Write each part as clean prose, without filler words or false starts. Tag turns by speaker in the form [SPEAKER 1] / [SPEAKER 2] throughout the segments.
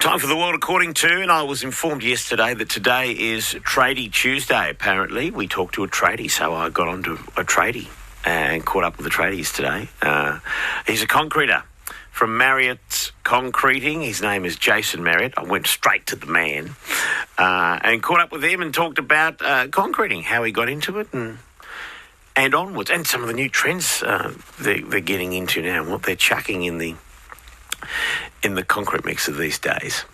[SPEAKER 1] Time for the world according to, and I was informed yesterday that today is Tradie Tuesday, apparently. We talked to a tradie, so I got onto a tradie and caught up with the tradies today. He's a concreter from Marriott's Concreting. His name is Jason Marriott. I went straight to the man and caught up with him and talked about concreting, how he got into it and onwards, and some of the new trends they're getting into now and what they're chucking in the concrete mixer these days.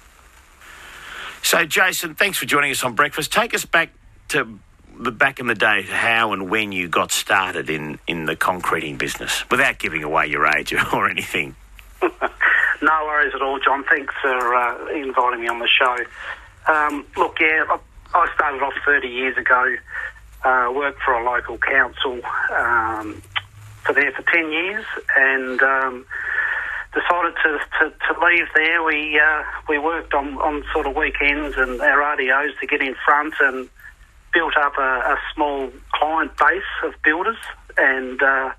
[SPEAKER 1] So, Jason, thanks for joining us on Breakfast. Take us back to back in the day, how and when you got started in the concreting business, without giving away your age or anything.
[SPEAKER 2] No worries at all, John. Thanks for inviting me on the show. I started off 30 years ago, worked for a local council for 10 years, and decided to leave there. We worked on sort of weekends and our RDOs to get in front and built up a small client base of builders, and the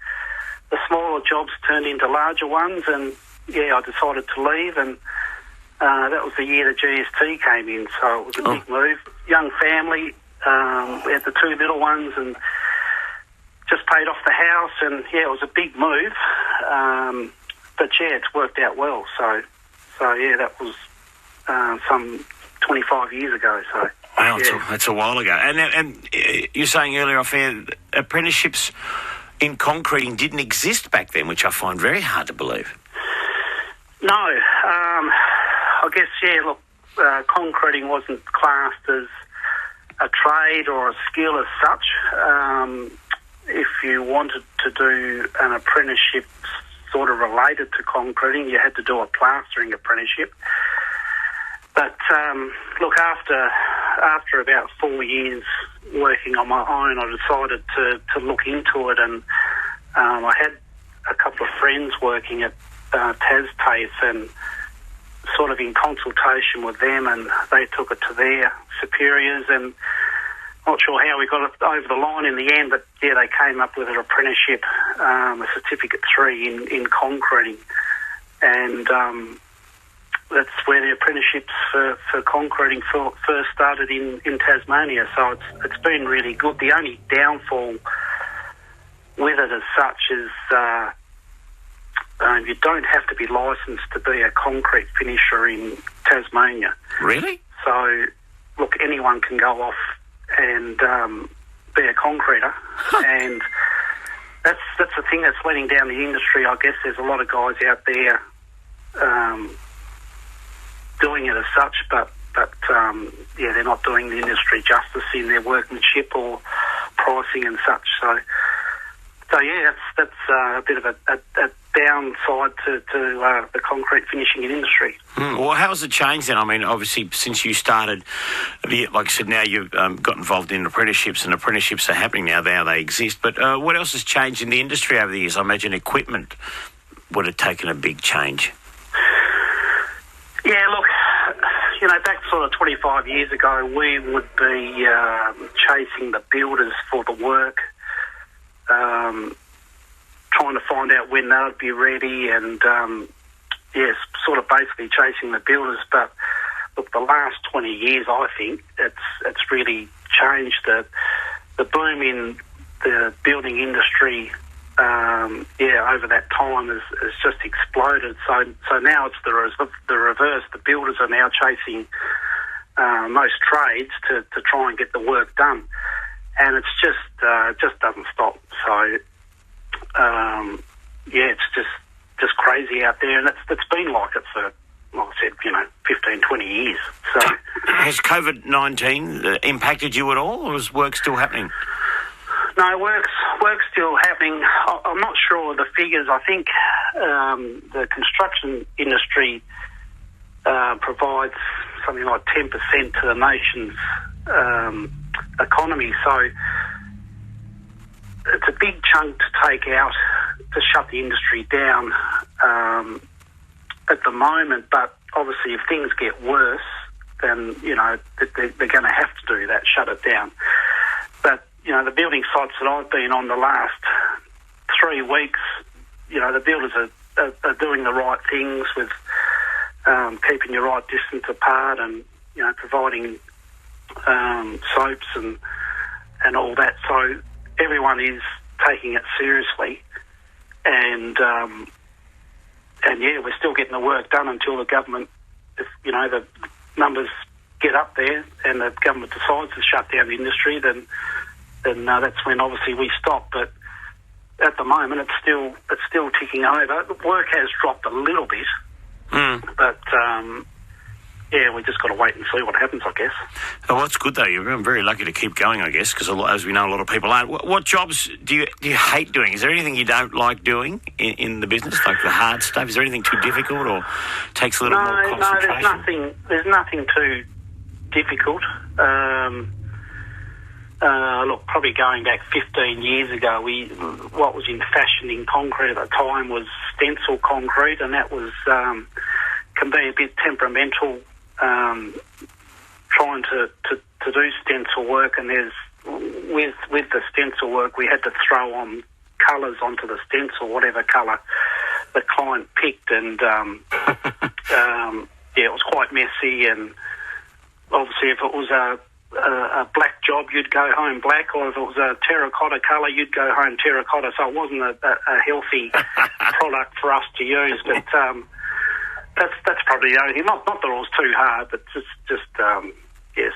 [SPEAKER 2] smaller jobs turned into larger ones, and I decided to leave, and that was the year the GST came in, so it was a big move. Young family, we had the two little ones and just paid off the house, and it was a big move. But it's worked out well. So that was some 25 years ago. So
[SPEAKER 1] wow, that's a while ago. And you're saying earlier off air, apprenticeships in concreting didn't exist back then, which I find very hard to believe.
[SPEAKER 2] No, I guess concreting wasn't classed as a trade or a skill as such. If you wanted to do an apprenticeship sort of related to concreting, you had to do a plastering apprenticeship. But after about 4 years working on my own, I decided to look into it, and I had a couple of friends working at Tas and sort of in consultation with them, and they took it to their superiors, and not sure how we got it over the line in the end, but they came up with an apprenticeship, a Certificate 3 in concreting, and that's where the apprenticeships for concreting first started in Tasmania. So it's been really good. The only downfall with it as such is you don't have to be licensed to be a concrete finisher in Tasmania.
[SPEAKER 1] Really?
[SPEAKER 2] So, anyone can go off and be a concreter, and that's the thing that's letting down the industry. I guess there's a lot of guys out there doing it as such, but they're not doing the industry justice in their workmanship or pricing and such. So that's a bit of a downside to the concrete finishing industry.
[SPEAKER 1] Well, how has it changed then? I mean, obviously, since you started, like I said, now you've got involved in apprenticeships, and apprenticeships are happening now. They exist. But what else has changed in the industry over the years? I imagine equipment would have taken a big change.
[SPEAKER 2] Yeah, back sort of 25 years ago, we would be chasing the builders for the work, trying to find out when they would be ready, and sort of basically chasing the builders. But the last 20 years, I think it's really changed. The boom in the building industry, over that time has just exploded. So now it's the reverse. The builders are now chasing most trades to try and get the work done, and it's just doesn't stop. So it's just crazy out there, and it's been like it for, like I said, 15, 20 years. So
[SPEAKER 1] has COVID-19 impacted you at all, or is work still happening?
[SPEAKER 2] No, work's still happening. I'm not sure of the figures. I think the construction industry provides something like 10% to the nation's economy. So it's a big chunk to take out to shut the industry down at the moment. But obviously, if things get worse, then they're going to have to do that, shut it down. But the building sites that I've been on the last 3 weeks, the builders are doing the right things with keeping your right distance apart, and providing soaps and all that. So everyone is taking it seriously, and we're still getting the work done until the government, if the numbers get up there and the government decides to shut down the industry, then that's when obviously we stop. But at the moment, it's still ticking over. The work has dropped a little bit, but we just got to wait and see what happens, I guess.
[SPEAKER 1] Oh, that's good though. You're very lucky to keep going, I guess, because as we know, a lot of people aren't. What jobs do you hate doing? Is there anything you don't like doing in the business, like the hard stuff? Is there anything too difficult or takes a little more concentration?
[SPEAKER 2] No, there's nothing too difficult. Look, probably going back 15 years ago, what was in fashion in concrete at the time was stencil concrete, and that was can be a bit temperamental. Trying to do stencil work, and with the stencil work, we had to throw on colours onto the stencil, whatever colour the client picked, and it was quite messy. And obviously, if it was a black job, you'd go home black, or if it was a terracotta colour, you'd go home terracotta. So it wasn't a healthy product for us to use, but that's probably the only thing. Not that it was too hard, but just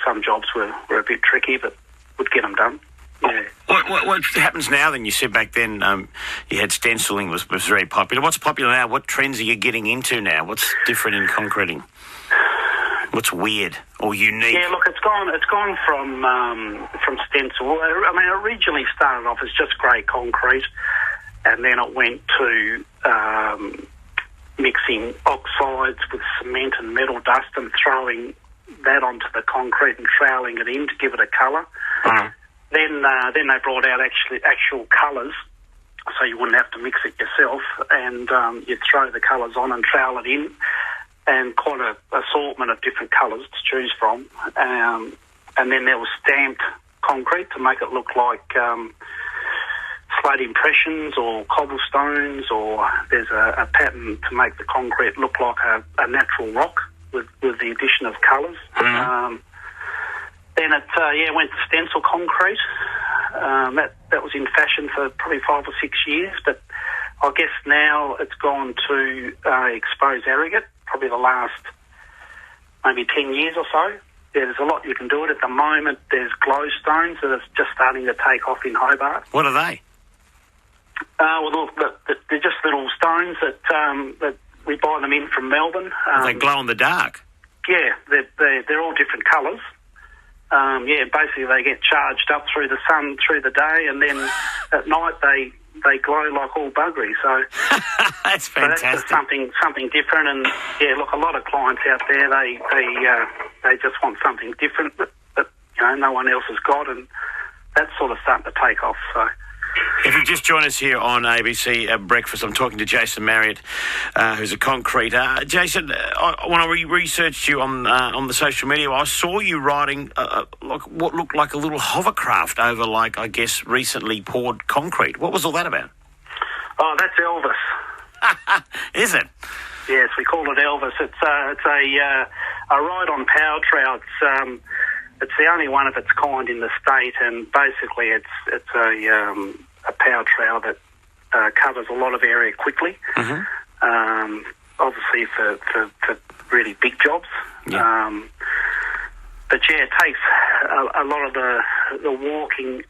[SPEAKER 2] some jobs were a bit tricky, but would get them done. Yeah.
[SPEAKER 1] What happens now then? You said back then you had stenciling was very popular. What's popular now? What trends are you getting into now? What's different in concreting? What's weird or unique?
[SPEAKER 2] Yeah, look, it's gone from stencil. I mean, it originally started off as just grey concrete, and then it went to mixing oxides with cement and metal dust and throwing that onto the concrete and troweling it in to give it a colour. Then they brought out actual colours, so you wouldn't have to mix it yourself, and you'd throw the colours on and trowel it in, and quite an assortment of different colours to choose from. And then there was stamped concrete to make it look like slate impressions or cobblestones, or there's a pattern to make the concrete look like a natural rock with the addition of colours. Then it went to stencil concrete. That was in fashion for probably 5 or 6 years, but I guess now it's gone to exposed aggregate, probably the last maybe 10 years or so. Yeah, there's a lot you can do it at the moment. There's glow stones that are just starting to take off in Hobart.
[SPEAKER 1] What are they?
[SPEAKER 2] They're just little stones that we buy them in from Melbourne.
[SPEAKER 1] They glow in the dark?
[SPEAKER 2] Yeah, they're all different colours. Basically they get charged up through the sun through the day, and then at night they glow like all buggery. So
[SPEAKER 1] that's fantastic.
[SPEAKER 2] So that's just something different. And look, a lot of clients out there they just want something different that no one else has got, and that's sort of starting to take off. So.
[SPEAKER 1] If you just join us here on ABC Breakfast, I'm talking to Jason Marriott, who's a concreter. Jason, when I researched you on the social media, I saw you riding what looked like a little hovercraft over, I guess, recently poured concrete. What was all that about?
[SPEAKER 2] Oh, that's Elvis.
[SPEAKER 1] Is it?
[SPEAKER 2] Yes, we call it Elvis. It's a ride on power trow. It's the only one of its kind in the state, and basically it's a power trow that covers a lot of area quickly. Obviously for really big jobs. Yeah. But it takes a lot of the walking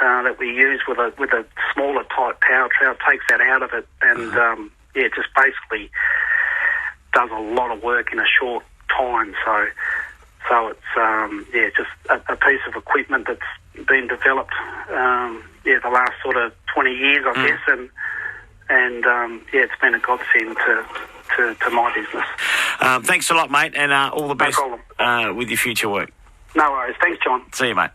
[SPEAKER 2] that we use with a smaller type power trow, takes that out of it, and it just basically does a lot of work in a short time. So it's just a piece of equipment that's been developed the last sort of 20 years, I guess, and it's been a godsend to my business.
[SPEAKER 1] Thanks a lot, mate, and all the best with your future work.
[SPEAKER 2] No worries. Thanks, John.
[SPEAKER 1] See you, mate.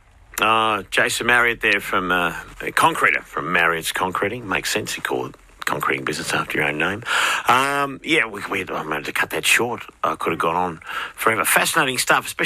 [SPEAKER 1] Jason Marriott there from a concreter from Marriott's Concreting. Makes sense, you call it concreting business after your own name. I managed to cut that short. I could have gone on forever. Fascinating stuff, especially